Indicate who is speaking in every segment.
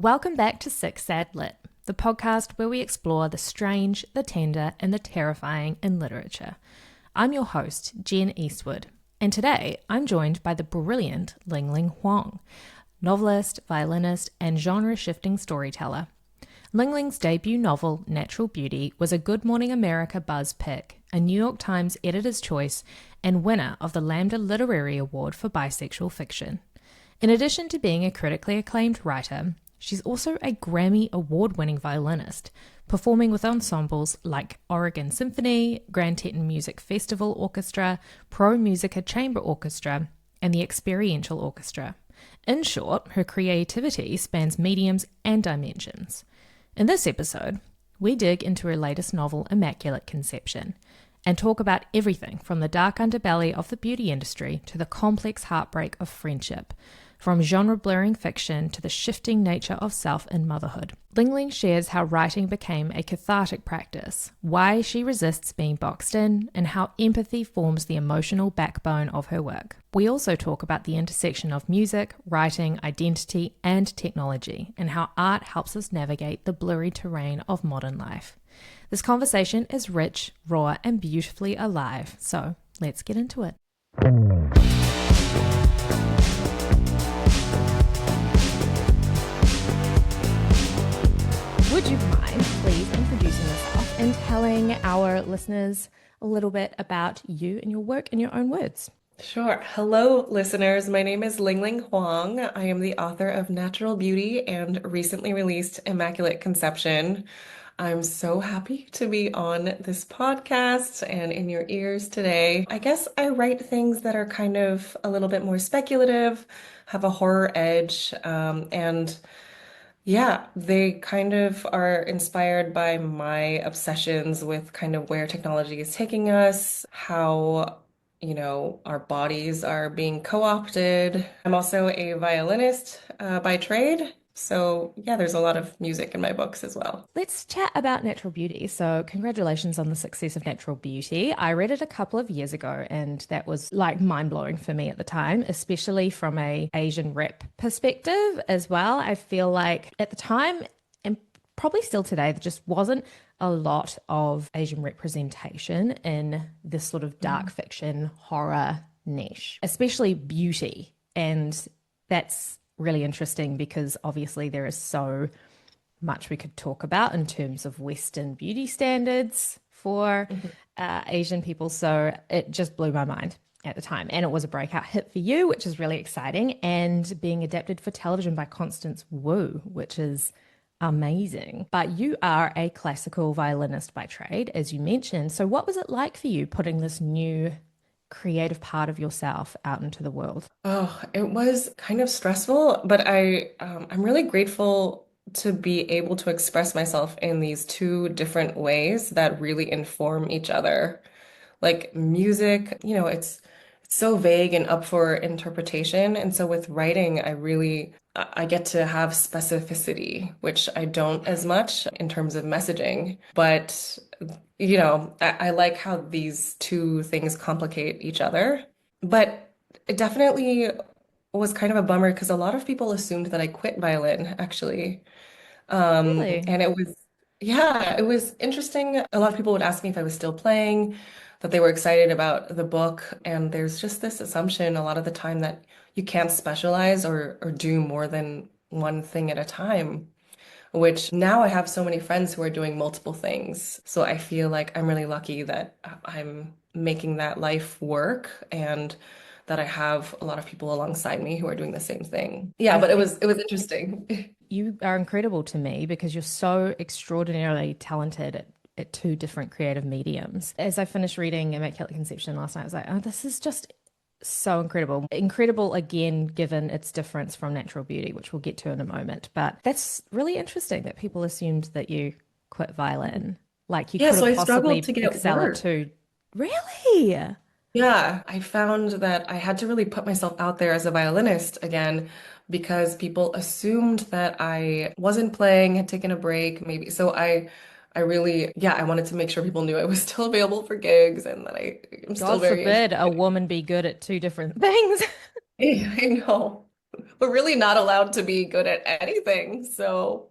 Speaker 1: Welcome back to Sick Sad Lit, the podcast where we explore the strange, the tender, and the terrifying in literature. I'm your host, Jen Eastwood, and today I'm joined by the brilliant Ling Ling Huang, novelist, violinist, and genre-shifting storyteller. Ling Ling's debut novel, Natural Beauty, was a Good Morning America Buzz pick, a New York Times Editor's Choice, and winner of the Lambda Literary Award for Bisexual Fiction. In addition to being a critically acclaimed writer, she's also a Grammy Award-winning violinist, performing with ensembles like Oregon Symphony, Grand Teton Music Festival Orchestra, Pro Musica Chamber Orchestra, and the Experiential Orchestra. In short, her creativity spans mediums and dimensions. In this episode, we dig into her latest novel, Immaculate Conception, and talk about everything from the dark underbelly of the beauty industry to the complex heartbreak of friendship, from genre-blurring fiction to the shifting nature of self and motherhood. Ling Ling shares how writing became a cathartic practice, why she resists being boxed in, and how empathy forms the emotional backbone of her work. We also talk about the intersection of music, writing, identity, and technology, and how art helps us navigate the blurry terrain of modern life. This conversation is rich, raw, and beautifully alive, so let's get into it. Would you mind please introducing yourself and telling our listeners a little bit about you and your work in your own words?
Speaker 2: Sure. Hello, listeners. My name is Ling Ling Huang. I am the author of Natural Beauty and recently released Immaculate Conception. I'm so happy to be on this podcast and in your ears today. I guess I write things that are kind of a little bit more speculative, have a horror edge, and yeah, they kind of are inspired by my obsessions with kind of where technology is taking us, how, our bodies are being co-opted. I'm also a violinist by trade. So yeah, there's a lot of music in my books as well.
Speaker 1: Let's chat about Natural Beauty. So, congratulations on the success of Natural Beauty. I read it a couple of years ago, and that was like mind-blowing for me at the time, especially from a Asian rep perspective as well. I feel like at the time, and probably still today, there just wasn't a lot of Asian representation in this sort of dark fiction horror niche, especially beauty. And that's really interesting because obviously there is so much we could talk about in terms of Western beauty standards for Asian people. So it just blew my mind at the time. And it was a breakout hit for you, which is really exciting, and being adapted for television by Constance Wu, which is amazing. But you are a classical violinist by trade, as you mentioned. So what was it like for you putting this new creative part of yourself out into the world?
Speaker 2: Oh, it was kind of stressful, but I'm really grateful to be able to express myself in these two different ways that really inform each other. Like music, it's so vague and up for interpretation, and so with writing, I get to have specificity, which I don't as much in terms of messaging. But I like how these two things complicate each other. But it definitely was kind of a bummer because a lot of people assumed that I quit violin, actually.
Speaker 1: Really?
Speaker 2: And yeah, it was interesting. A lot of people would ask me if I was still playing, that they were excited about the book. And there's just this assumption a lot of the time that you can't specialize or do more than one thing at a time, which now I have so many friends who are doing multiple things. So I feel like I'm really lucky that I'm making that life work and that I have a lot of people alongside me who are doing the same thing. Yeah,
Speaker 1: I
Speaker 2: but
Speaker 1: think
Speaker 2: it was interesting.
Speaker 1: you are incredible to me because you're so extraordinarily talented at two different creative mediums. As I finished reading Immaculate Conception last night, I was like, oh, this is just so incredible. Incredible again, given its difference from Natural Beauty, which we'll get to in a moment. But that's really interesting that people assumed that you quit violin. Like you
Speaker 2: Yeah, so
Speaker 1: couldn't
Speaker 2: I struggled
Speaker 1: possibly
Speaker 2: to get
Speaker 1: excel at
Speaker 2: work.
Speaker 1: two. Really?
Speaker 2: Yeah, I found that I had to really put myself out there as a violinist again because people assumed that I wasn't playing, had taken a break, maybe. So I really, yeah, I wanted to make sure people knew I was still available for gigs and that I'm still
Speaker 1: God
Speaker 2: very
Speaker 1: forbid a
Speaker 2: interested.
Speaker 1: woman be good at two different things.
Speaker 2: I know. but really not allowed to be good at anything. So,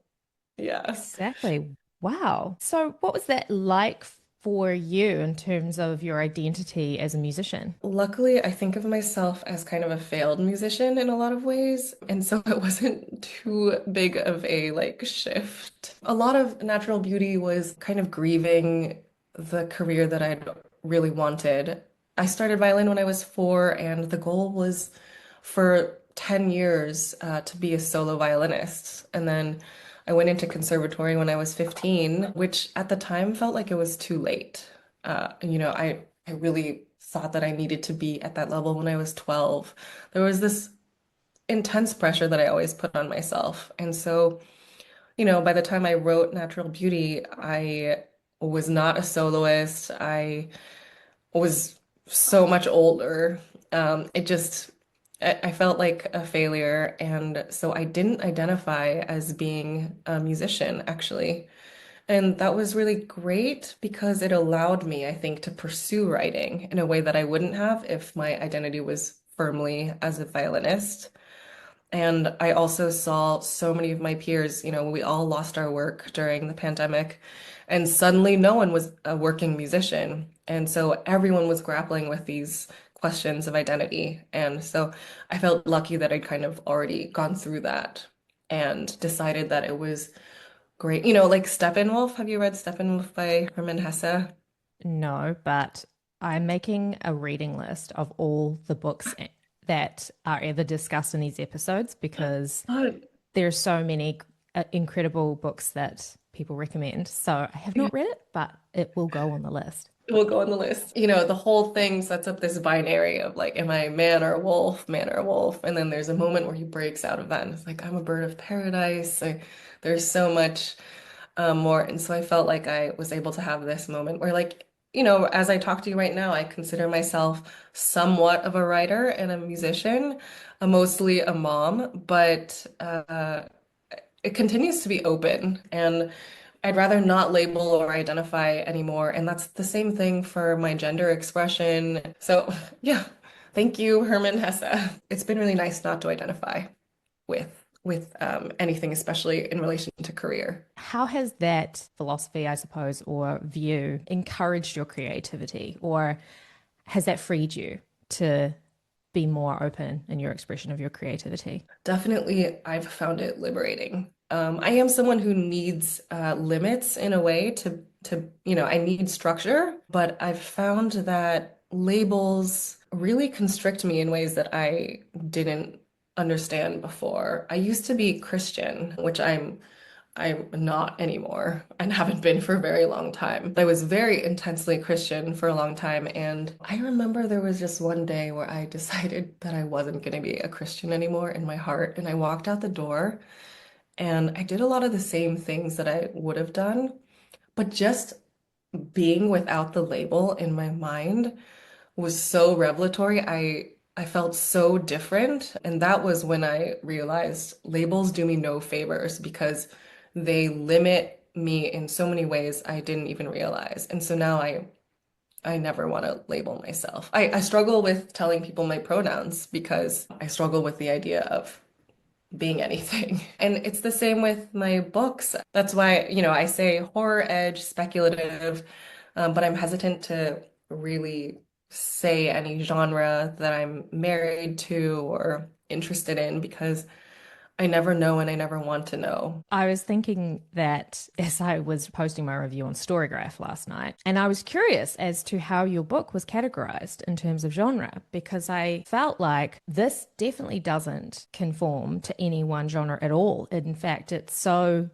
Speaker 2: yeah.
Speaker 1: Exactly. Wow. So, what was that like for you in terms of your identity as a musician?
Speaker 2: Luckily, I think of myself as kind of a failed musician in a lot of ways, and so it wasn't too big of a like shift. A lot of Natural Beauty was kind of grieving the career that I'd really wanted. I started violin when I was 4, and the goal was for 10 years to be a solo violinist. And then I went into conservatory when I was 15, which at the time felt like it was too late. I really thought that I needed to be at that level when I was 12. There was this intense pressure that I always put on myself. And so, by the time I wrote Natural Beauty, I was not a soloist. I was so much older. I felt like a failure. And so I didn't identify as being a musician, actually. And that was really great because it allowed me, I think, to pursue writing in a way that I wouldn't have if my identity was firmly as a violinist. And I also saw so many of my peers, we all lost our work during the pandemic, and suddenly no one was a working musician. And so everyone was grappling with these questions of identity. And so I felt lucky that I'd kind of already gone through that and decided that it was great. Like Steppenwolf. Have you read Steppenwolf by Hermann Hesse?
Speaker 1: No, but I'm making a reading list of all the books that are ever discussed in these episodes because
Speaker 2: Uh,
Speaker 1: there's so many incredible books that people recommend. So I have not read it, but it will go on the list.
Speaker 2: It will go on the list. The whole thing sets up this binary of like, am I man or wolf, man or wolf? And then there's a moment where he breaks out of that and it's like, I'm a bird of paradise. There's so much more. And so I felt like I was able to have this moment where, like, as I talk to you right now, I consider myself somewhat of a writer and a musician, mostly a mom, but it continues to be open. And I'd rather not label or identify anymore. And that's the same thing for my gender expression. So, yeah, thank you, Herman Hesse. It's been really nice not to identify with anything, especially in relation to career.
Speaker 1: How has that philosophy, I suppose, or view encouraged your creativity, or has that freed you to be more open in your expression of your creativity?
Speaker 2: Definitely, I've found it liberating. I am someone who needs limits in a way I need structure, but I've found that labels really constrict me in ways that I didn't understand before. I used to be Christian, which I'm not anymore and haven't been for a very long time. I was very intensely Christian for a long time. And I remember there was just one day where I decided that I wasn't going to be a Christian anymore in my heart. And I walked out the door and I did a lot of the same things that I would have done, but just being without the label in my mind was so revelatory. I felt so different, and that was when I realized labels do me no favors because they limit me in so many ways I didn't even realize. And so now I never want to label myself. I struggle with telling people my pronouns because I struggle with the idea of being anything. And it's the same with my books. That's why, I say horror edge, speculative, but I'm hesitant to really say any genre that I'm married to or interested in because I never know and I never want to know.
Speaker 1: I was thinking that as I was posting my review on Storygraph last night, and I was curious as to how your book was categorized in terms of genre, because I felt like this definitely doesn't conform to any one genre at all. In fact, it's so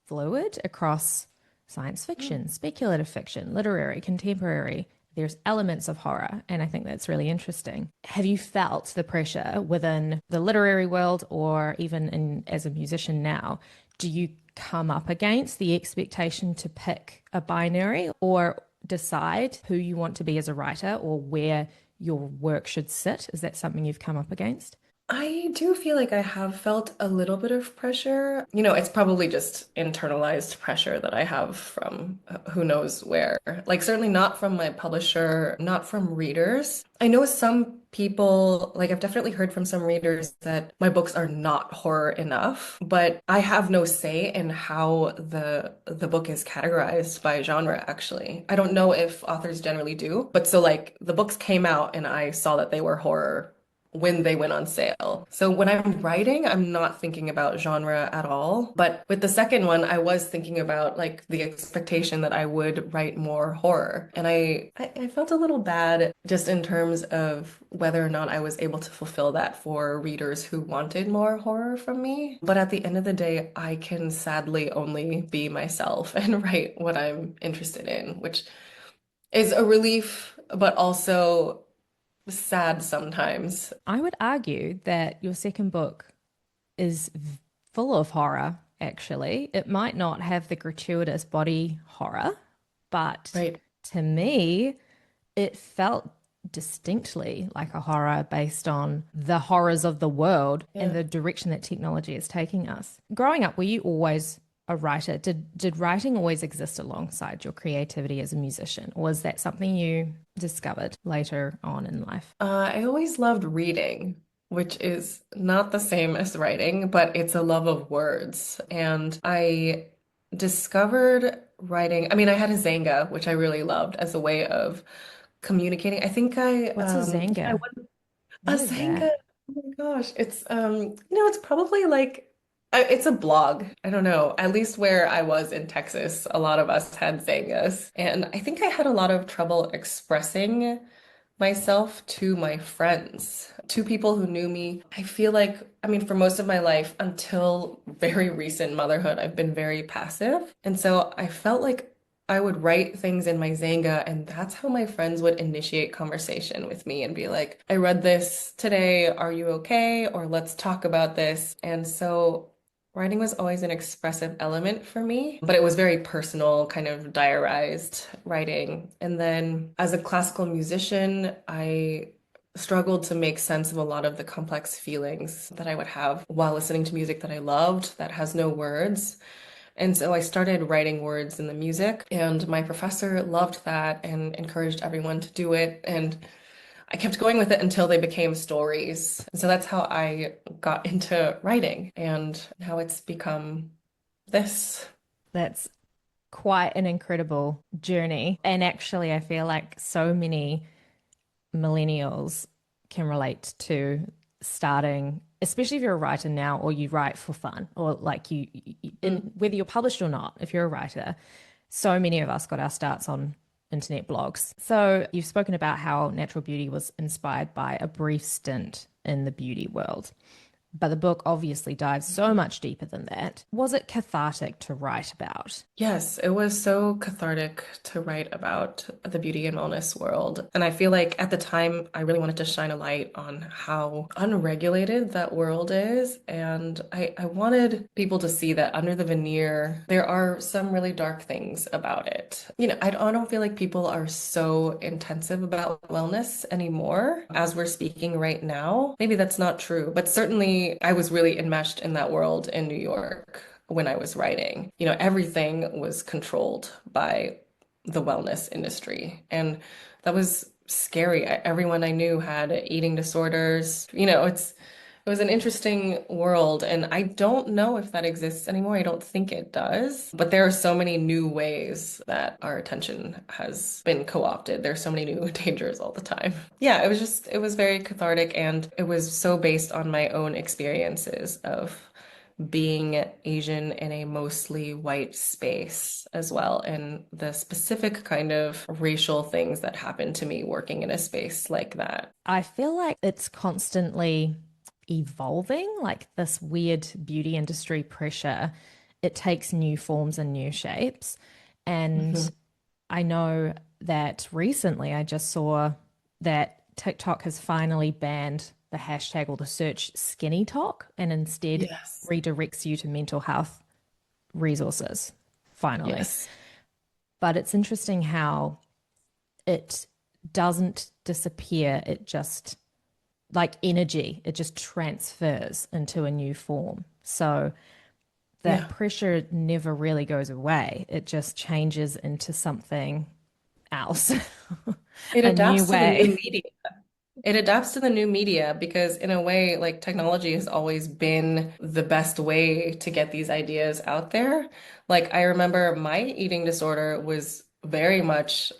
Speaker 1: fluid across science fiction, speculative fiction, literary, contemporary. There's elements of horror, and I think that's really interesting. Have you felt the pressure within the literary world or even as a musician now? Do you come up against the expectation to pick a binary or decide who you want to be as a writer or where your work should sit? Is that something you've come up against?
Speaker 2: I do feel like I have felt a little bit of pressure. It's probably just internalized pressure that I have from who knows where. Like, certainly not from my publisher, not from readers. I know some people, like, I've definitely heard from some readers that my books are not horror enough, but I have no say in how the book is categorized by genre, actually. I don't know if authors generally do, but so, like, the books came out and I saw that they were horror when they went on sale. So when I'm writing, I'm not thinking about genre at all. But with the second one, I was thinking about like the expectation that I would write more horror. And I felt a little bad just in terms of whether or not I was able to fulfill that for readers who wanted more horror from me. But at the end of the day, I can sadly only be myself and write what I'm interested in, which is a relief, but also sad sometimes.
Speaker 1: I would argue that your second book is full of horror, actually. It might not have the gratuitous body horror, but
Speaker 2: Right.
Speaker 1: to me, it felt distinctly like a horror based on the horrors of the world and
Speaker 2: Yeah.
Speaker 1: the direction that technology is taking us. Growing up, were you always a writer? Did writing always exist alongside your creativity as a musician? Or was that something you discovered later on in life?
Speaker 2: I always loved reading, which is not the same as writing, but it's a love of words. And I discovered writing. I mean, I had a Zanga, which I really loved as a way of communicating. I think
Speaker 1: What's a
Speaker 2: yeah, I
Speaker 1: Zanga?
Speaker 2: went a
Speaker 1: What is
Speaker 2: Zanga.
Speaker 1: that?
Speaker 2: Oh my gosh, it's it's probably like it's a blog. I don't know. At least where I was in Texas, a lot of us had Zangas, and I think I had a lot of trouble expressing myself to my friends, to people who knew me. I feel like, I mean, for most of my life until very recent motherhood, I've been very passive. And so I felt like I would write things in my Zanga, and that's how my friends would initiate conversation with me and be like, I read this today. Are you okay? Or let's talk about this. And so writing was always an expressive element for me, but it was very personal, kind of diarized writing. And then as a classical musician, I struggled to make sense of a lot of the complex feelings that I would have while listening to music that I loved that has no words. And so I started writing words in the music, and my professor loved that and encouraged everyone to do it. And I kept going with it until they became stories. So that's how I got into writing and how it's become this.
Speaker 1: That's quite an incredible journey. And actually, I feel like so many millennials can relate to starting, especially if you're a writer now or you write for fun or like
Speaker 2: Mm.
Speaker 1: whether you're published or not, if you're a writer, so many of us got our starts on internet blogs. So you've spoken about how natural beauty was inspired by a brief stint in the beauty world. But the book obviously dives so much deeper than that. Was it cathartic to write about?
Speaker 2: Yes, it was so cathartic to write about the beauty and wellness world. And I feel like at the time, I really wanted to shine a light on how unregulated that world is. And I wanted people to see that under the veneer, there are some really dark things about it. I don't feel like people are so intensive about wellness anymore as we're speaking right now. Maybe that's not true, but certainly I was really enmeshed in that world in New York when I was writing. Everything was controlled by the wellness industry. And that was scary. Everyone I knew had eating disorders. It was an interesting world, and I don't know if that exists anymore. I don't think it does. But there are so many new ways that our attention has been co-opted. There's so many new dangers all the time. Yeah, it was very cathartic, and it was so based on my own experiences of being Asian in a mostly white space as well, and the specific kind of racial things that happened to me working in a space like that.
Speaker 1: I feel like it's constantly evolving, like this weird beauty industry pressure. It takes new forms and new shapes. And
Speaker 2: Mhm.
Speaker 1: I know that recently I just saw that TikTok has finally banned the hashtag or the search skinny talk and instead
Speaker 2: Yes.
Speaker 1: redirects you to mental health resources, finally.
Speaker 2: Yes.
Speaker 1: But it's interesting how it doesn't disappear, it just like energy, it just transfers into a new form. So that
Speaker 2: Yeah.
Speaker 1: pressure never really goes away. It just changes into something else,
Speaker 2: It
Speaker 1: a new
Speaker 2: adapts to the
Speaker 1: way.
Speaker 2: new media. It adapts to the new media because, in a way, like technology has always been the best way to get these ideas out there. Like, I remember my eating disorder was very much,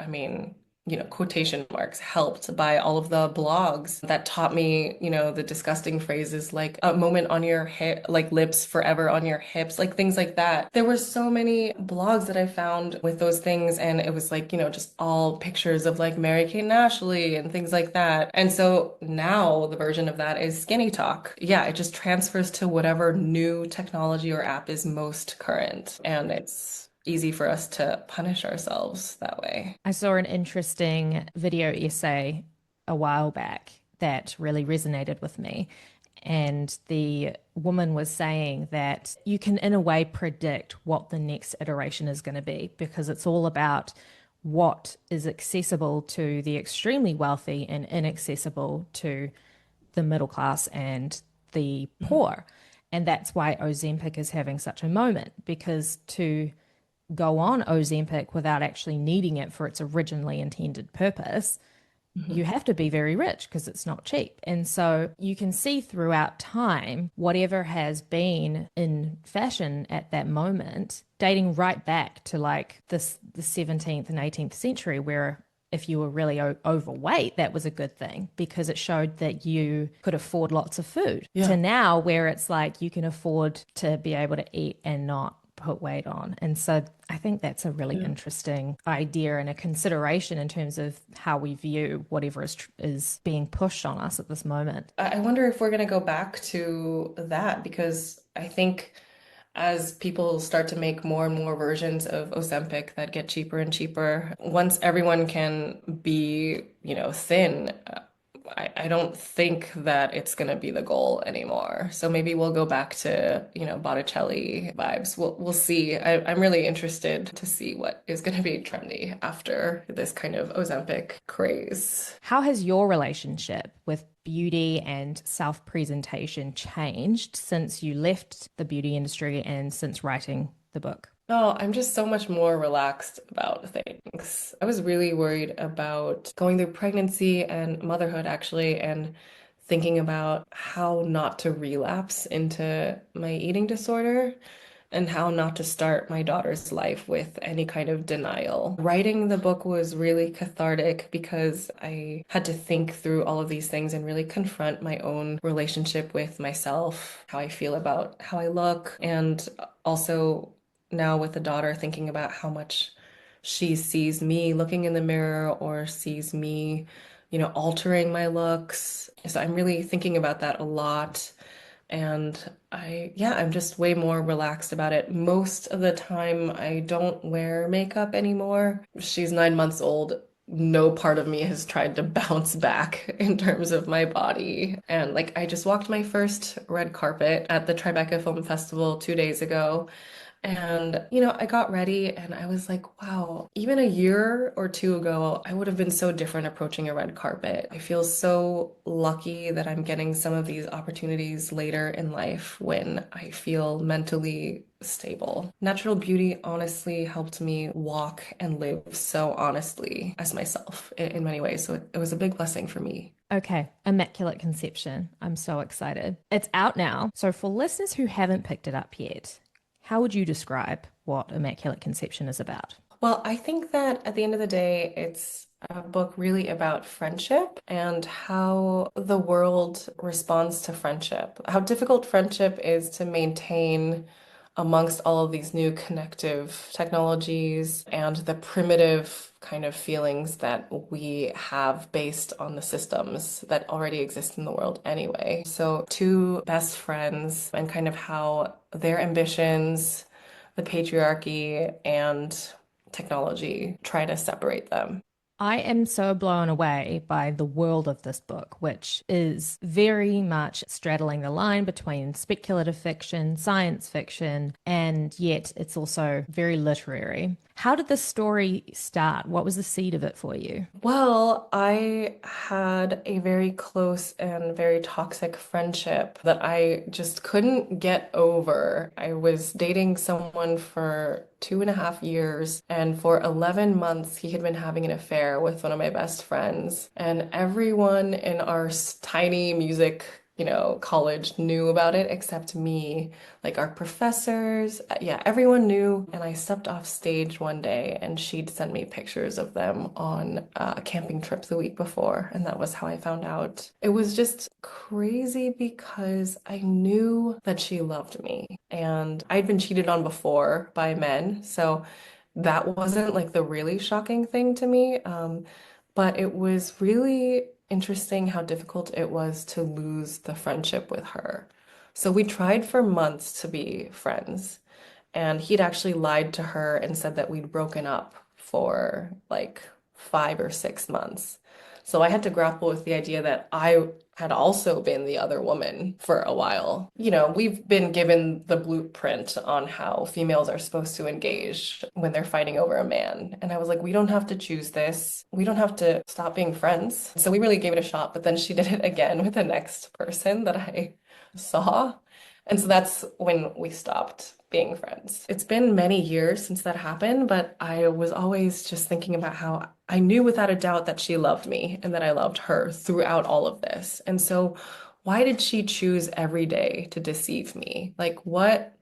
Speaker 2: quotation marks, helped by all of the blogs that taught me, the disgusting phrases like a moment on your hip, like lips forever on your hips, like things like that. There were so many blogs that I found with those things, and it was like, just all pictures of like Mary-Kate and Ashley and things like that. And so now the version of that is skinny talk. Yeah, it just transfers to whatever new technology or app is most current. And it's easy for us to punish ourselves that way.
Speaker 1: I saw an interesting video essay a while back that really resonated with me. And the woman was saying that you can, in a way, predict what the next iteration is going to be because it's all about what is accessible to the extremely wealthy and inaccessible to the middle class and the poor. And that's why Ozempic is having such a moment because to go on Ozempic without actually needing it for its originally intended purpose, you
Speaker 2: Mhm.
Speaker 1: have to be very rich because it's not cheap. And so you can see throughout time, whatever has been in fashion at that moment, dating right back to like the 17th and 18th century, where if you were really overweight, that was a good thing because it showed that you could afford lots of food. To
Speaker 2: Yeah.
Speaker 1: now, where it's like you can afford to be able to eat and not put weight on. And so I think that's a really
Speaker 2: Yeah.
Speaker 1: interesting idea and a consideration in terms of how we view whatever is being pushed on us at this moment.
Speaker 2: I wonder if we're going to go back to that because I think as people start to make more and more versions of Ozempic that get cheaper and cheaper, once everyone can be, thin, I don't think that it's going to be the goal anymore. So maybe we'll go back to, Botticelli vibes. We'll see. I'm really interested to see what is going to be trendy after this kind of Ozempic craze.
Speaker 1: How has your relationship with beauty and self presentation changed since you left the beauty industry and since writing the book?
Speaker 2: Oh, I'm just so much more relaxed about things. I was really worried about going through pregnancy and motherhood, actually, and thinking about how not to relapse into my eating disorder and how not to start my daughter's life with any kind of denial. Writing the book was really cathartic because I had to think through all of these things and really confront my own relationship with myself, how I feel about how I look, and also now with the daughter, thinking about how much she sees me looking in the mirror or sees me, altering my looks. So I'm really thinking about that a lot. And yeah, I'm just way more relaxed about it. Most of the time, I don't wear makeup anymore. She's 9 months old. No part of me has tried to bounce back in terms of my body. And like, I just walked my first red carpet at the Tribeca Film Festival 2 days ago. And, I got ready and I was like, wow, even a year or two ago, I would have been so different approaching a red carpet. I feel so lucky that I'm getting some of these opportunities later in life when I feel mentally stable. Natural beauty honestly helped me walk and live so honestly as myself in many ways. So it was a big blessing for me.
Speaker 1: Okay, Immaculate Conception. I'm so excited. It's out now. So, for listeners who haven't picked it up yet, how would you describe what Immaculate Conception is about?
Speaker 2: Well, I think that at the end of the day, it's a book really about friendship and how the world responds to friendship, how difficult friendship is to maintain amongst all of these new connective technologies and the primitive kind of feelings that we have based on the systems that already exist in the world anyway. So, two best friends and kind of how their ambitions, the patriarchy, and technology try to separate them.
Speaker 1: I am so blown away by the world of this book, which is very much straddling the line between speculative fiction, science fiction, and yet it's also very literary. How did this story start? What was the seed of it for you?
Speaker 2: Well, I had a very close and very toxic friendship that I just couldn't get over. I was dating someone for 2.5 years, and for 11 months, he had been having an affair with one of my best friends. And everyone in our tiny music college knew about it except me. Like our professors, yeah, everyone knew. And I stepped off stage one day and she'd sent me pictures of them on a camping trip the week before. And that was how I found out. It was just crazy because I knew that she loved me and I'd been cheated on before by men. So that wasn't like the really shocking thing to me. But it was really interesting how difficult it was to lose the friendship with her. So we tried for months to be friends, and he'd actually lied to her and said that we'd broken up for like 5 or 6 months. So I had to grapple with the idea that I had also been the other woman for a while. We've been given the blueprint on how females are supposed to engage when they're fighting over a man. And I was like, we don't have to choose this. We don't have to stop being friends. So we really gave it a shot. But then she did it again with the next person that I saw. And so that's when we stopped being friends. It's been many years since that happened, but I was always just thinking about how I knew without a doubt that she loved me and that I loved her throughout all of this. And so why did she choose every day to deceive me? Like what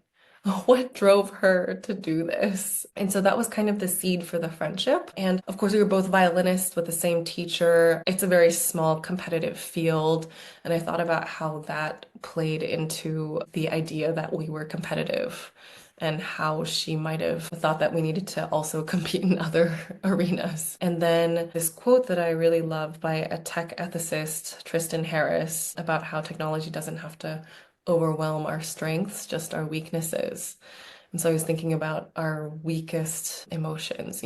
Speaker 2: drove her to do this? And so that was kind of the seed for the friendship. And of course, we were both violinists with the same teacher. It's a very small competitive field. And I thought about how that played into the idea that we were competitive and how she might have thought that we needed to also compete in other arenas. And then this quote that I really love by a tech ethicist, Tristan Harris, about how technology doesn't have to overwhelm our strengths, just our weaknesses. And so I was thinking about our weakest emotions.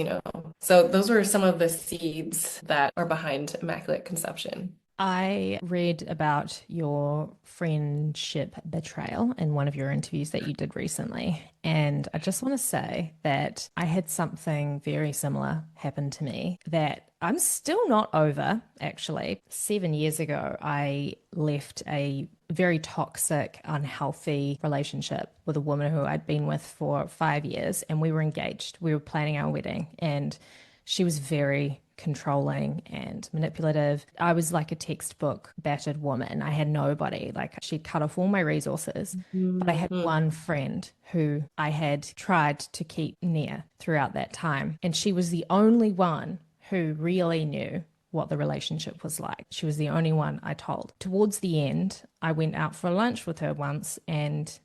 Speaker 2: So those were some of the seeds that are behind Immaculate Conception.
Speaker 1: I read about your friendship betrayal in one of your interviews that you did recently. And I just want to say that I had something very similar happen to me that I'm still not over, actually. 7 years ago, I left a very toxic, unhealthy relationship with a woman who I'd been with for 5 years, and we were engaged. We were planning our wedding, and she was very controlling and manipulative. I was like a textbook battered woman. I had nobody. Like she'd cut off all my resources. But I had
Speaker 2: Mhm.
Speaker 1: one friend who I had tried to keep near throughout that time. And she was the only one who really knew what the relationship was like. She was the only one I told. Towards the end, I went out for lunch with her once, and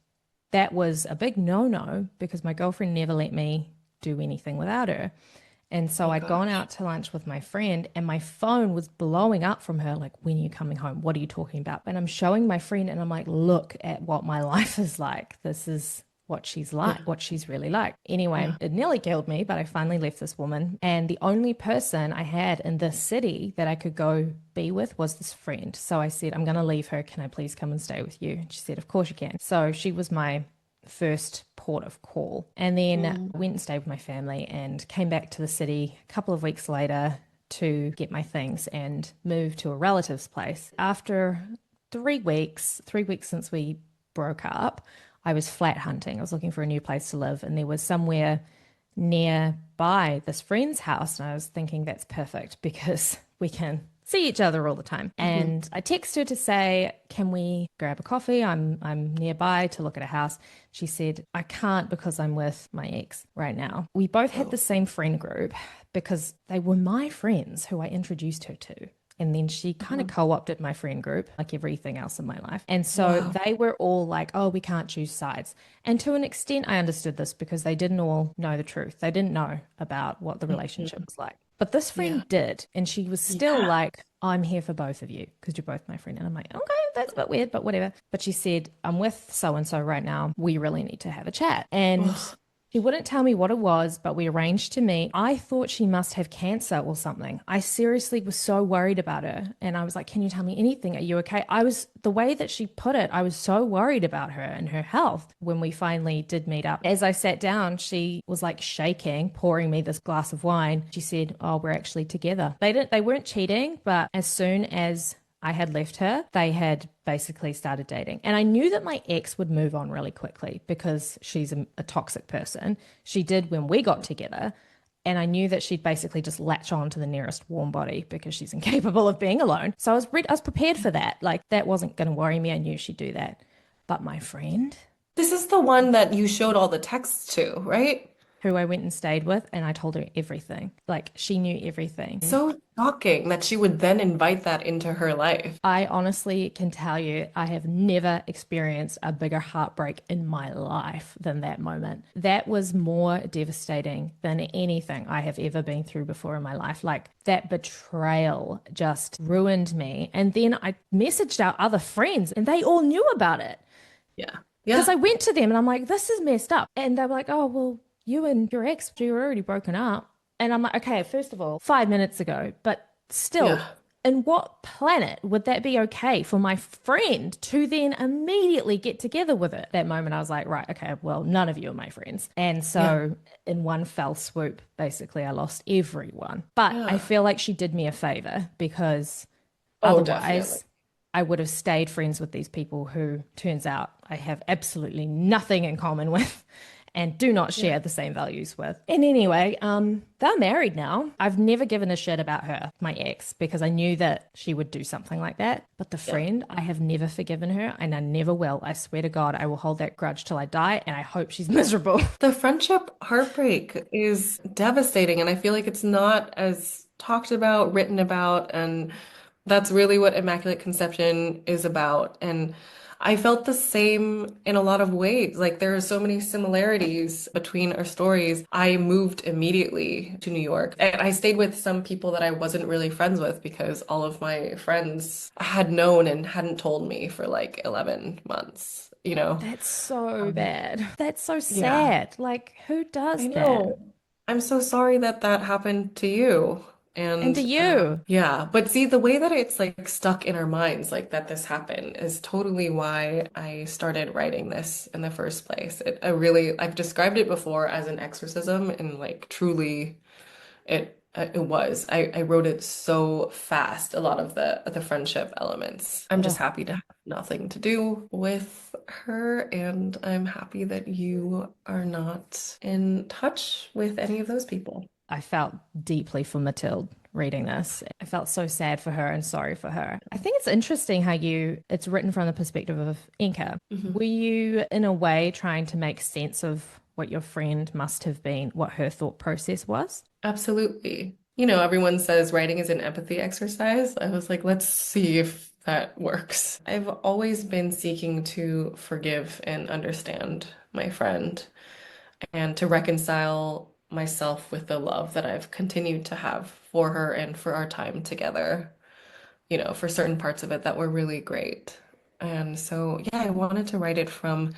Speaker 1: that was a big no-no because my girlfriend never let me do anything without her. And so
Speaker 2: Oh
Speaker 1: I'd gone
Speaker 2: gosh.
Speaker 1: out to lunch with my friend, and my phone was blowing up from her, like, when are you coming home? What are you talking about? And I'm showing my friend, and I'm like, look at what my life is like. This is what she's like,
Speaker 2: Yeah.
Speaker 1: what she's really like. Anyway,
Speaker 2: Yeah.
Speaker 1: it nearly killed me, but I finally left this woman. And the only person I had in this city that I could go be with was this friend. So I said, I'm going to leave her. Can I please come and stay with you? And she said, of course you can. So she was my first port of call. And then
Speaker 2: Mm.
Speaker 1: went and stayed with my family and came back to the city a couple of weeks later to get my things and move to a relative's place. After 3 weeks, 3 weeks since we broke up, I was flat hunting. I was looking for a new place to live, and there was somewhere nearby this friend's house. And I was thinking that's perfect because we can see each other all the time.
Speaker 2: Mhm.
Speaker 1: And I text her to say, can we grab a coffee? I'm nearby to look at a house. She said, I can't because I'm with my ex right now. We both had
Speaker 2: Oh.
Speaker 1: the same friend group because they were my friends who I introduced her to. And then she kind of
Speaker 2: Mhm.
Speaker 1: co-opted my friend group, like everything else in my life. And so
Speaker 2: Wow.
Speaker 1: they were all like, oh, we can't choose sides. And to an extent, I understood this because they didn't all know the truth. They didn't know about what the relationship
Speaker 2: Mhm.
Speaker 1: was like. But this
Speaker 2: Yeah.
Speaker 1: friend did. And she was still
Speaker 2: Yeah.
Speaker 1: like, I'm here for both of you because you're both my friend. And I'm like, okay, that's a bit weird, but whatever. But she said, I'm with so and so right now. We really need to have a chat. And
Speaker 2: Ugh.
Speaker 1: She wouldn't tell me what it was, but we arranged to meet. I thought she must have cancer or something. I seriously was so worried about her. And I was like, can you tell me anything? Are you okay? The way that she put it, I was so worried about her and her health when we finally did meet up. As I sat down, she was like shaking, pouring me this glass of wine. She said, oh, we're actually together. They weren't cheating, but as soon as I had left her, they had basically started dating. And I knew that my ex would move on really quickly because she's a toxic person. She did when we got together. And I knew that she'd basically just latch on to the nearest warm body because she's incapable of being alone. So I was prepared for that. Like that wasn't going to worry me. I knew she'd do that. But my friend,
Speaker 2: This is the one that you showed all the texts to, right?
Speaker 1: who I went and stayed with, and I told her everything. Like she knew everything.
Speaker 2: So shocking that she would then invite that into her life.
Speaker 1: I honestly can tell you, I have never experienced a bigger heartbreak in my life than that moment. That was more devastating than anything I have ever been through before in my life. Like that betrayal just ruined me. And then I messaged our other friends and they all knew about it.
Speaker 2: Yeah.
Speaker 1: Because
Speaker 2: Yeah.
Speaker 1: I went to them and I'm like, this is messed up. And they were like, oh, well, you and your ex, you were already broken up. And I'm like, okay, first of all, 5 minutes ago, but still,
Speaker 2: Yeah.
Speaker 1: in what planet would that be okay for my friend to then immediately get together with it? That moment, I was like, right, okay, well, none of you are my friends. And
Speaker 2: Yeah.
Speaker 1: so, in one fell swoop, basically, I lost everyone. But I
Speaker 2: Yeah.
Speaker 1: feel like she did me a favor because
Speaker 2: Oh, definitely.
Speaker 1: otherwise, I would have stayed friends with these people who turns out I have absolutely nothing in common with and do not
Speaker 2: Yeah.
Speaker 1: share the same values with. And anyway, they're married now. I've never given a shit about her, my ex, because I knew that she would do something like that. But the
Speaker 2: Yeah.
Speaker 1: friend, I have never forgiven her and I never will. I swear to God, I will hold that grudge till I die and I hope she's miserable.
Speaker 2: The friendship heartbreak is devastating, and I feel like it's not as talked about, written about, and that's really what Immaculate Conception is about. And I felt the same in a lot of ways. Like there are so many similarities between our stories. I moved immediately to New York, and I stayed with some people that I wasn't really friends with because all of my friends had known and hadn't told me for like 11 months, you know?
Speaker 1: That's so
Speaker 2: Um,
Speaker 1: bad. That's so
Speaker 2: yeah.
Speaker 1: sad. Like, who
Speaker 2: I
Speaker 1: does that?
Speaker 2: know. I'm so sorry that that happened to you.
Speaker 1: And to
Speaker 2: And
Speaker 1: you?
Speaker 2: yeah, but see, the way that it's like stuck in our minds, like that this happened, is totally why I started writing this in the first place. I've described it before as an exorcism, and like truly, it was. I wrote it so fast, a lot of the friendship elements. I'm just
Speaker 1: Ugh.
Speaker 2: happy to have nothing to do with her, and I'm happy that you are not in touch with any of those people.
Speaker 1: I felt deeply for Mathilde reading this. I felt so sad for her and sorry for her. I think it's interesting how it's written from the perspective of Inca.
Speaker 2: Mhm.
Speaker 1: Were you, in a way, trying to make sense of what your friend must have been, what her thought process was?
Speaker 2: Absolutely. You know, everyone says writing is an empathy exercise. I was like, let's see if that works. I've always been seeking to forgive and understand my friend and to reconcile myself with the love that I've continued to have for her and for our time together, you know, for certain parts of it that were really great. And so, yeah, I wanted to write it from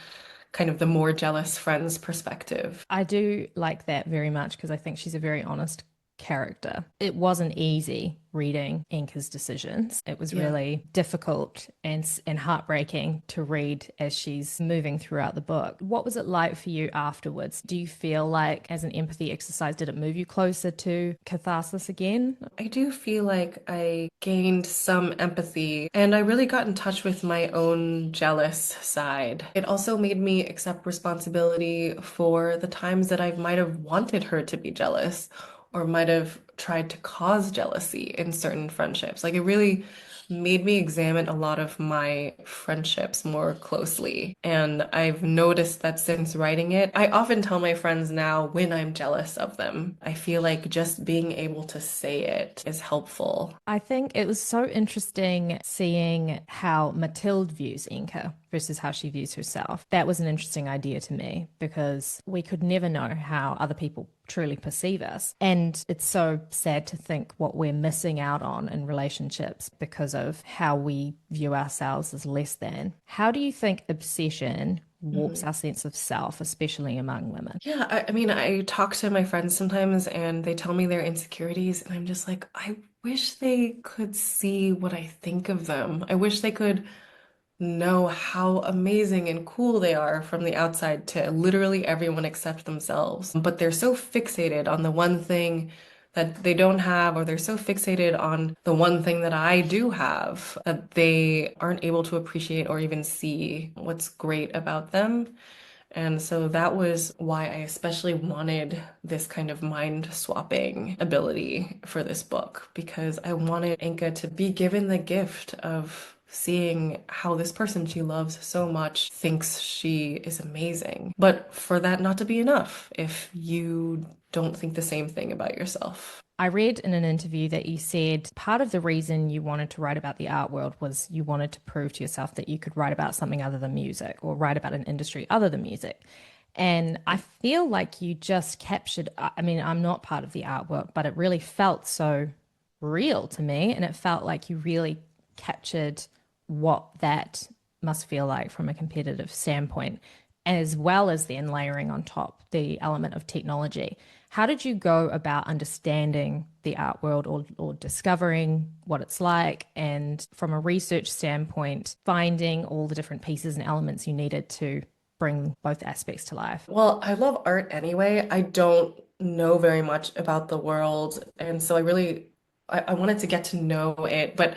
Speaker 2: kind of the more jealous friend's perspective.
Speaker 1: I do like that very much because I think she's a very honest character. It wasn't easy reading Enka's decisions. It was
Speaker 2: Yeah.
Speaker 1: really difficult and heartbreaking to read as she's moving throughout the book. What was it like for you afterwards? Do you feel like, as an empathy exercise, did it move you closer to Catharsis again?
Speaker 2: I do feel like I gained some empathy and I really got in touch with my own jealous side. It also made me accept responsibility for the times that I might have wanted her to be jealous or might have tried to cause jealousy in certain friendships. Like it really made me examine a lot of my friendships more closely. And I've noticed that since writing it, I often tell my friends now when I'm jealous of them. I feel like just being able to say it is helpful.
Speaker 1: I think it was so interesting seeing how Mathilde views Enka. versus how she views herself. That was an interesting idea to me because we could never know how other people truly perceive us. And it's so sad to think what we're missing out on in relationships because of how we view ourselves as less than. How do you think obsession warps our sense of self, especially among women?
Speaker 2: Yeah, I mean, I talk to my friends sometimes and they tell me their insecurities, and I'm just like, I wish they could see what I think of them. I wish they could know how amazing and cool they are from the outside to literally everyone except themselves. But they're so fixated on the one thing that they don't have, or they're so fixated on the one thing that I do have that they aren't able to appreciate or even see what's great about them. And so that was why I especially wanted this kind of mind swapping ability for this book, because I wanted Inka to be given the gift of seeing how this person she loves so much thinks she is amazing. But for that not to be enough if you don't think the same thing about yourself.
Speaker 1: I read in an interview that you said part of the reason you wanted to write about the art world was you wanted to prove to yourself that you could write about something other than music or write about an industry other than music. And I feel like you just captured, I mean, I'm not part of the art world, but it really felt so real to me. And it felt like you really captured what that must feel like from a competitive standpoint, as well as then layering on top the element of technology. How did you go about understanding the art world or discovering what it's like? And from a research standpoint, finding all the different pieces and elements you needed to bring both aspects to life?
Speaker 2: Well, I love art anyway. I don't know very much about the world, and so I wanted to get to know it. But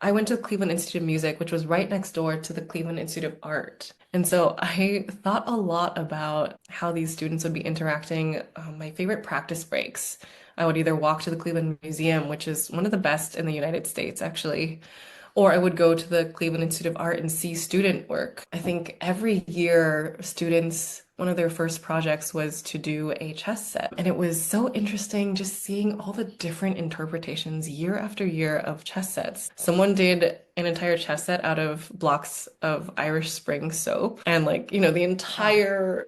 Speaker 2: I went to the Cleveland Institute of Music, which was right next door to the Cleveland Institute of Art. And so I thought a lot about how these students would be interacting. My favorite practice breaks, I would either walk to the Cleveland Museum, which is one of the best in the United States, actually, or I would go to the Cleveland Institute of Art and see student work. I think every year, students, one of their first projects was to do a chess set. And it was so interesting just seeing all the different interpretations year after year of chess sets. Someone did an entire chess set out of blocks of Irish Spring soap. And the entire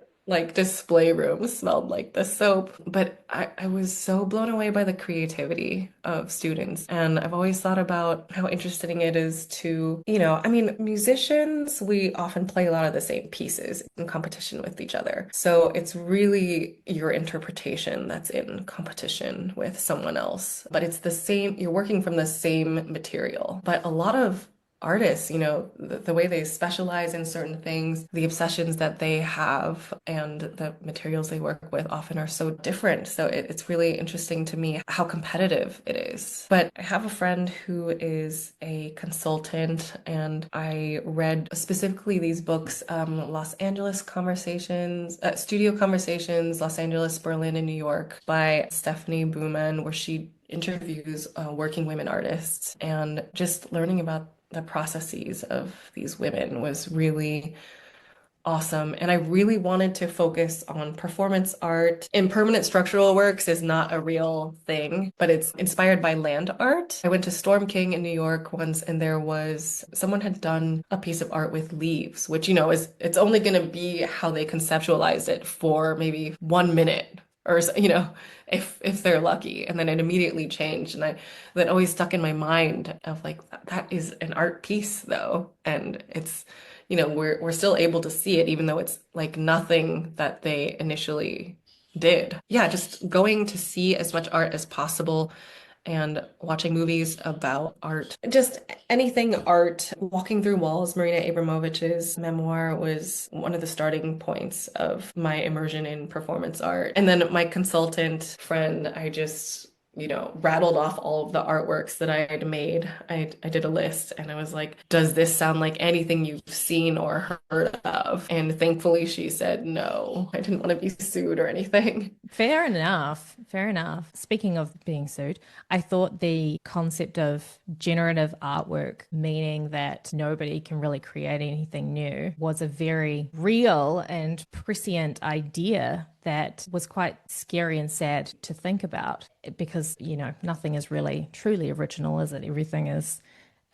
Speaker 2: display room smelled like the soap. But I was so blown away by the creativity of students. And I've always thought about how interesting it is to, I mean, musicians, we often play a lot of the same pieces in competition with each other. So it's really your interpretation that's in competition with someone else. But it's the same, you're working from the same material. But a lot of artists, the way they specialize in certain things, the obsessions that they have, and the materials they work with often are so different. So it's really interesting to me how competitive it is. But I have a friend who is a consultant, and I read specifically these books, Los Angeles Conversations, Studio Conversations, Los Angeles, Berlin, and New York by Stephanie Booman, where she interviews working women artists, and just learning about the processes of these women was really awesome. And I really wanted to focus on performance art. Impermanent structural works is not a real thing, but it's inspired by land art. I went to Storm King in New York once, and there was someone had done a piece of art with leaves, which, is it's only going to be how they conceptualized it for maybe 1 minute. Or, if they're lucky. And then it immediately changed. And that always stuck in my mind of that is an art piece though. And it's, we're still able to see it, even though it's like nothing that they initially did. Yeah, just going to see as much art as possible and watching movies about art. Just anything art. Walking Through Walls, Marina Abramovich's memoir, was one of the starting points of my immersion in performance art. And then my consultant friend, I just rattled off all of the artworks that I had made. I did a list, and I was like, does this sound like anything you've seen or heard of? And thankfully she said no. I didn't want to be sued or anything.
Speaker 1: Fair enough. Fair enough. Speaking of being sued, I thought the concept of generative artwork, meaning that nobody can really create anything new, was a very real and prescient idea that was quite scary and sad to think about because, nothing is really truly original, is it? Everything is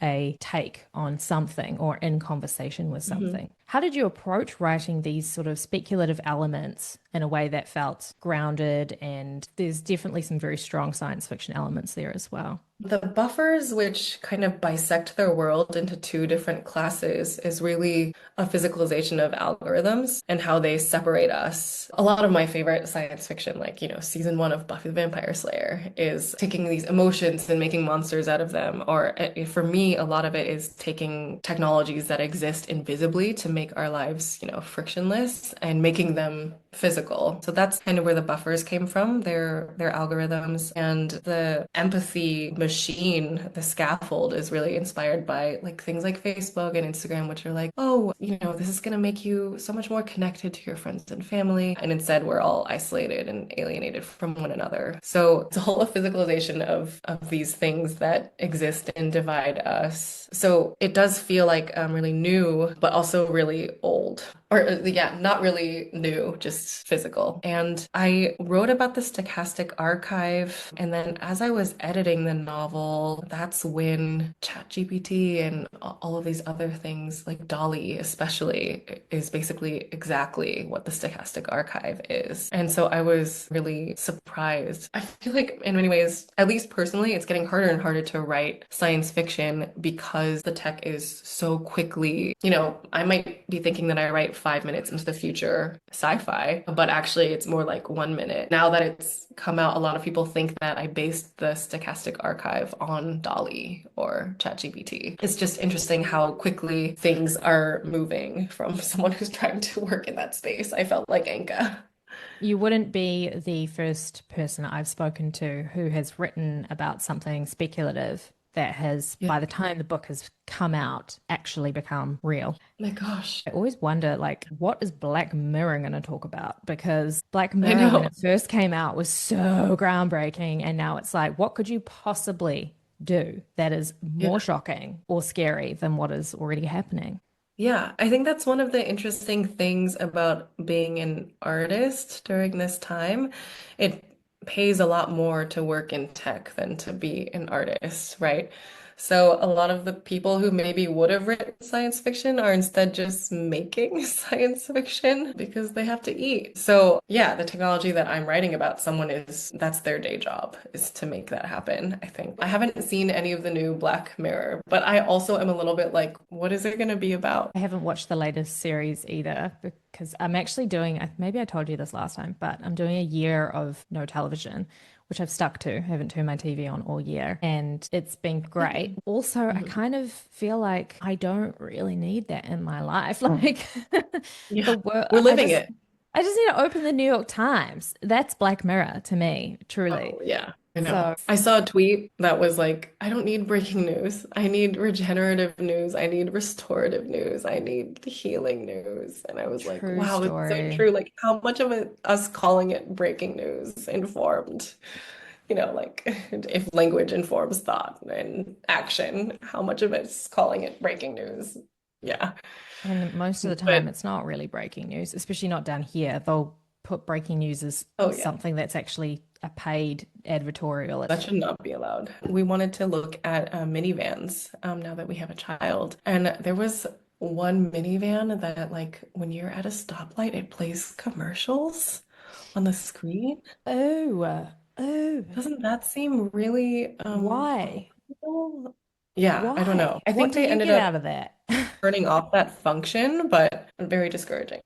Speaker 1: a take on something or in conversation with
Speaker 2: Mhm.
Speaker 1: something. How did you approach writing these sort of speculative elements in a way that felt grounded? And there's definitely some very strong science fiction elements there as well.
Speaker 2: The buffers, which kind of bisect their world into two different classes, is really a physicalization of algorithms and how they separate us. A lot of my favorite science fiction, like, season one of Buffy the Vampire Slayer, is taking these emotions and making monsters out of them. Or for me, a lot of it is taking technologies that exist invisibly to make our lives, frictionless and making them physical. So that's kind of where the buffers came from, their algorithms, and the empathy machine, the scaffold is really inspired by like things like Facebook and Instagram, which are like, oh, this is going to make you so much more connected to your friends and family. And instead, we're all isolated and alienated from one another. So it's a whole physicalization of these things that exist and divide us. So it does feel like really new, but also really old. Or, yeah, not really new, just physical. And I wrote about the stochastic archive. And then as I was editing the novel, that's when ChatGPT and all of these other things, like Dolly especially, is basically exactly what the stochastic archive is. And so I was really surprised. I feel like in many ways, at least personally, it's getting harder and harder to write science fiction because the tech is so quickly, I might be thinking that I write 5 minutes into the future sci-fi, but actually it's more like 1 minute. Now that it's come out, a lot of people think that I based the stochastic archive on Dolly or ChatGPT. It's just interesting how quickly things are moving from someone who's trying to work in that space. I felt like Anka.
Speaker 1: You wouldn't be the first person I've spoken to who has written about something speculative that has,
Speaker 2: Yeah.
Speaker 1: by the time the book has come out, actually become real.
Speaker 2: My gosh.
Speaker 1: I always wonder, like, what is Black Mirror going to talk about? Because Black
Speaker 2: I
Speaker 1: Mirror, when
Speaker 2: know.
Speaker 1: it first came out, was so groundbreaking. And now it's like, what could you possibly do that is more
Speaker 2: Yeah.
Speaker 1: shocking or scary than what is already happening?
Speaker 2: Yeah, I think that's one of the interesting things about being an artist during this time. It pays a lot more to work in tech than to be an artist, right? So a lot of the people who maybe would have written science fiction are instead just making science fiction because they have to eat. So yeah, the technology that I'm writing about, that's their day job, is to make that happen, I think. I haven't seen any of the new Black Mirror, but I also am a little bit like, what is it going to be about?
Speaker 1: I haven't watched the latest series either because I'm actually doing, maybe I told you this last time, but I'm doing a year of no television, which I've stuck to. I haven't turned my TV on all year and it's been great. Also, I
Speaker 2: Mhm.
Speaker 1: kind of feel like I don't really need that in my life. Like the
Speaker 2: Yeah,
Speaker 1: work,
Speaker 2: we're living it.
Speaker 1: I just need to open the New York Times. That's Black Mirror to me, truly.
Speaker 2: Oh, yeah, I know.
Speaker 1: So
Speaker 2: I saw a tweet that was like, I don't need breaking news. I need regenerative news. I need restorative news. I need healing news. And I was like,
Speaker 1: true
Speaker 2: wow, it's so
Speaker 1: story.
Speaker 2: true. Like, how much of it, us calling it breaking news informed, like if language informs thought and action, how much of it's calling it breaking news? Yeah.
Speaker 1: And most of the
Speaker 2: But
Speaker 1: time, it's not really breaking news, especially not down here. They'll put breaking news as
Speaker 2: oh, yeah.
Speaker 1: something that's actually a paid advertorial.
Speaker 2: That should not be allowed. We wanted to look at minivans now that we have a child. And there was one minivan that, like, when you're at a stoplight, it plays commercials on the screen.
Speaker 1: Oh, oh,
Speaker 2: Doesn't that seem really
Speaker 1: why?
Speaker 2: uncomfortable? Yeah, I don't know.
Speaker 1: Why?
Speaker 2: I
Speaker 1: What
Speaker 2: think
Speaker 1: do
Speaker 2: they
Speaker 1: you
Speaker 2: ended
Speaker 1: get
Speaker 2: up
Speaker 1: out of that?
Speaker 2: turning off that function, but very discouraging.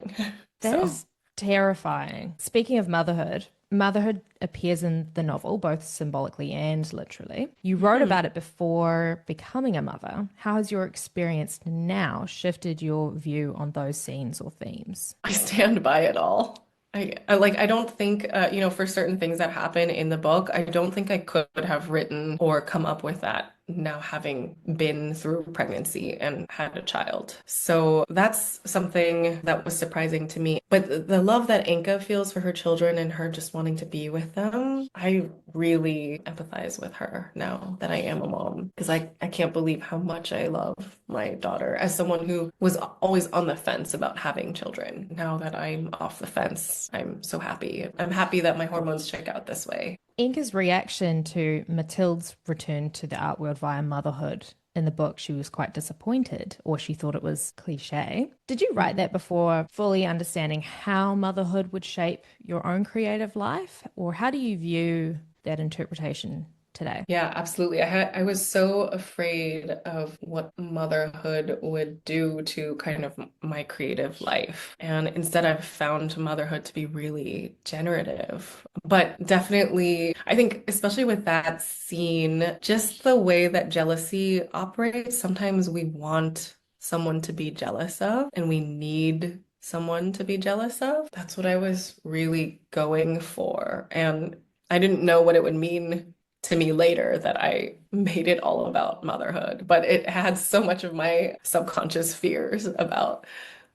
Speaker 1: That
Speaker 2: So,
Speaker 1: is terrifying. Speaking of motherhood, motherhood appears in the novel, both symbolically and literally. You wrote
Speaker 2: mhm.
Speaker 1: about it before becoming a mother. How has your experience now shifted your view on those scenes or themes?
Speaker 2: I stand by it all. I don't think for certain things that happen in the book, I don't think I could have written or come up with that now having been through pregnancy and had a child. So that's something that was surprising to me. But the love that Inka feels for her children and her just wanting to be with them, I really empathize with her now that I am a mom because I can't believe how much I love my daughter as someone who was always on the fence about having children. Now that I'm off the fence, I'm so happy. I'm happy that my hormones check out this way.
Speaker 1: Inka's reaction to Matilda's return to the art world via motherhood in the book she was quite disappointed or she thought it was cliche. Did you write that before fully understanding how motherhood would shape your own creative life? Or how do you view that interpretation today?
Speaker 2: Yeah, absolutely. I was so afraid of what motherhood would do to kind of my creative life. And instead I've found motherhood to be really generative. But definitely, I think especially with that scene, just the way that jealousy operates, sometimes we want someone to be jealous of and we need someone to be jealous of. That's what I was really going for. And I didn't know what it would mean to me later that I made it all about motherhood, but it had so much of my subconscious fears about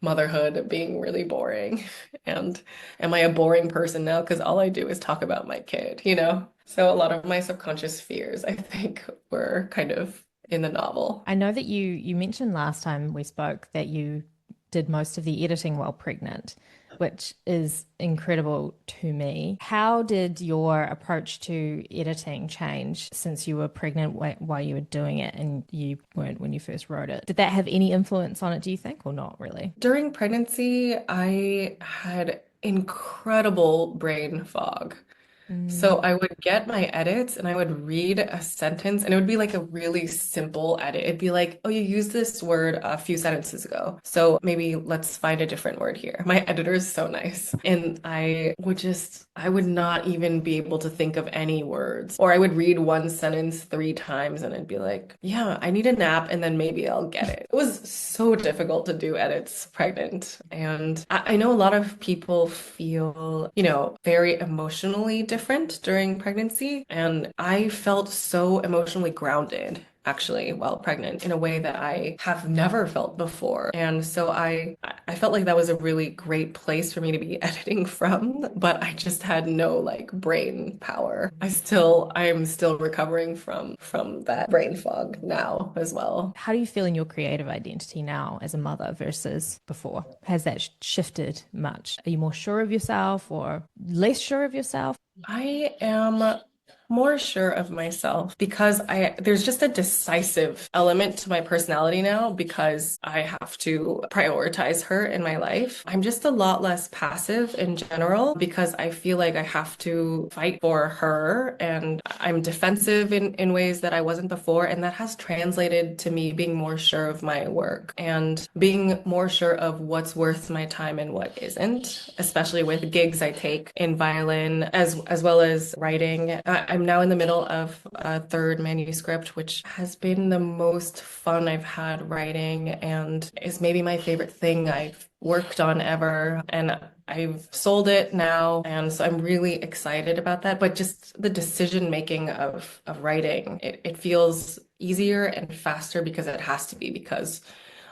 Speaker 2: motherhood being really boring. And am I a boring person now? Because all I do is talk about my kid, you know? So a lot of my subconscious fears, I think, were kind of in the novel.
Speaker 1: I know that you mentioned last time we spoke that you did most of the editing while pregnant, which is incredible to me. How did your approach to editing change since you were pregnant while you were doing it and you weren't when you first wrote it? Did that have any influence on it, do you think, or not really?
Speaker 2: During pregnancy, I had incredible brain fog. So
Speaker 1: Mm.
Speaker 2: I would get my edits and I would read a sentence and it would be like a really simple edit. It'd be like, oh, you used this word a few sentences ago. So maybe let's find a different word here. My editor is so nice. And I would not even be able to think of any words. Or I would read one sentence 3 times and I'd be like, yeah, I need a nap and then maybe I'll get it. It was so difficult to do edits pregnant. And I know a lot of people feel, very emotionally different during pregnancy. And I felt so emotionally grounded actually while pregnant in a way that I have never felt before. And so I felt like that was a really great place for me to be editing from, but I just had no like brain power. I'm still recovering from that brain fog now as well.
Speaker 1: How do you feel in your creative identity now as a mother versus before? Has that shifted much? Are you more sure of yourself or less sure of yourself?
Speaker 2: I am more sure of myself because there's just a decisive element to my personality now because I have to prioritize her in my life. I'm just a lot less passive in general because I feel like I have to fight for her and I'm defensive in ways that I wasn't before. And that has translated to me being more sure of my work and being more sure of what's worth my time and what isn't, especially with gigs I take in violin as well as writing. I'm now in the middle of a third manuscript, which has been the most fun I've had writing and is maybe my favorite thing I've worked on ever. And I've sold it now. And so I'm really excited about that. But just the decision making of writing, it feels easier and faster because it has to be because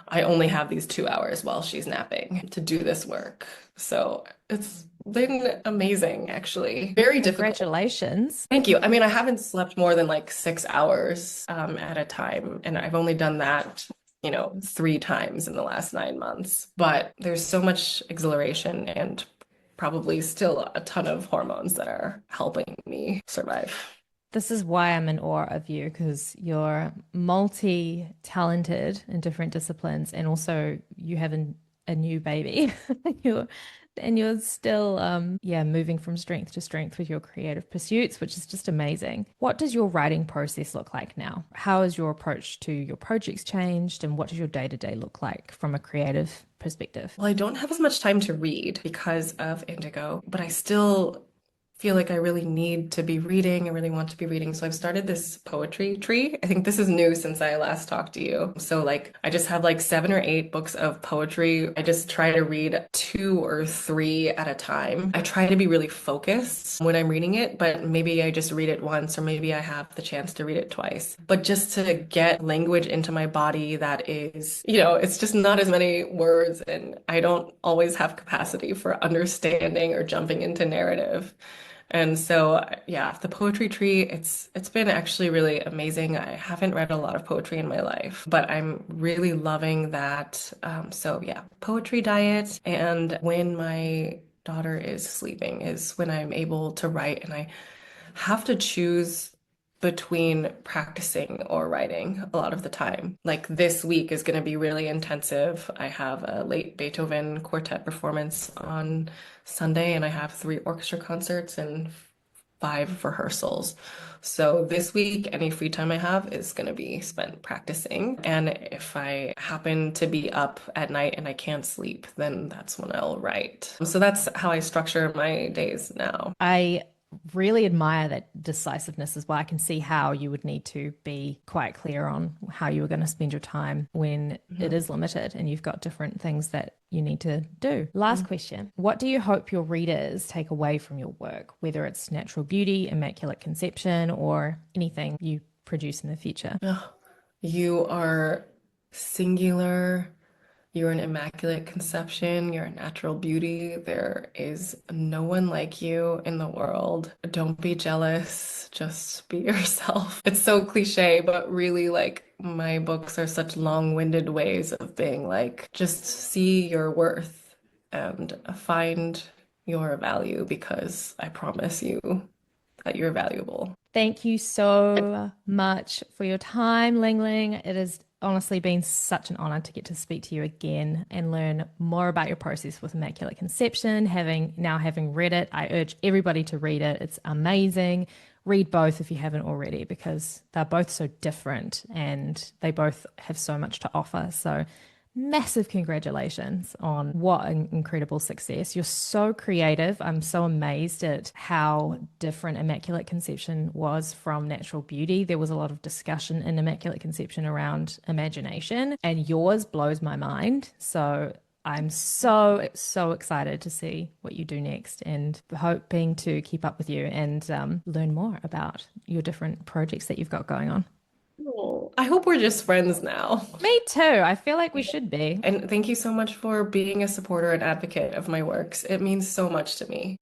Speaker 2: I only have these 2 hours while she's napping to do this work. So it's been amazing, actually. Very difficult.
Speaker 1: Congratulations.
Speaker 2: Thank you. I mean, I haven't slept more than like 6 hours at a time, and I've only done that, 3 times in the last 9 months. But there's so much exhilaration and probably still a ton of hormones that are helping me survive.
Speaker 1: This is why I'm in awe of you because you're multi-talented in different disciplines and also you have a new baby. You're you're still moving from strength to strength with your creative pursuits, which is just amazing. What does your writing process look like now? How has your approach to your projects changed and what does your day-to-day look like from a creative perspective?
Speaker 2: Well, I don't have as much time to read because of Indigo, but I still feel like I really need to be reading. I really want to be reading. So I've started this poetry tree. I think this is new since I last talked to you. So like I just have like 7 or 8 books of poetry. I just try to read 2 or 3 at a time. I try to be really focused when I'm reading it, but maybe I just read it once or maybe I have the chance to read it twice. But just to get language into my body that is, it's just not as many words and I don't always have capacity for understanding or jumping into narrative. And so, yeah, the poetry tree, it's been actually really amazing. I haven't read a lot of poetry in my life, but I'm really loving that. So yeah, poetry diet. And when my daughter is sleeping is when I'm able to write and I have to choose between practicing or writing a lot of the time. Like this week is going to be really intensive. I have a late Beethoven quartet performance on Sunday, and I have 3 orchestra concerts and 5 rehearsals. So this week, any free time I have is going to be spent practicing. And if I happen to be up at night and I can't sleep, then that's when I'll write. So that's how I structure my days now.
Speaker 1: I really admire that decisiveness as well. I can see how you would need to be quite clear on how you were going to spend your time when it is limited and you've got different things that you need to do. Last question. What do you hope your readers take away from your work, whether it's natural beauty, immaculate conception, or anything you produce in the future?
Speaker 2: Oh, you are singular. You're an immaculate conception. You're a natural beauty. There is no one like you in the world. Don't be jealous. Just be yourself. It's so cliche, but really, like, my books are such long-winded ways of being like, just see your worth and find your value because I promise you that you're valuable.
Speaker 1: Thank you so much for your time, Ling Ling. It has honestly been such an honor to get to speak to you again and learn more about your process with Immaculate Conception. Having read it, I urge everybody to read it. It's amazing. Read both if you haven't already, because they're both so different and they both have so much to offer. So massive congratulations on what an incredible success. You're so creative. I'm so amazed at how different Immaculate Conception was from Natural Beauty. There was a lot of discussion in Immaculate Conception around imagination, and yours blows my mind. So I'm so, so excited to see what you do next and hoping to keep up with you and learn more about your different projects that you've got going on.
Speaker 2: Oh, I hope we're just friends now.
Speaker 1: Me too. I feel like we should be.
Speaker 2: And thank you so much for being a supporter and advocate of my works. It means so much to me.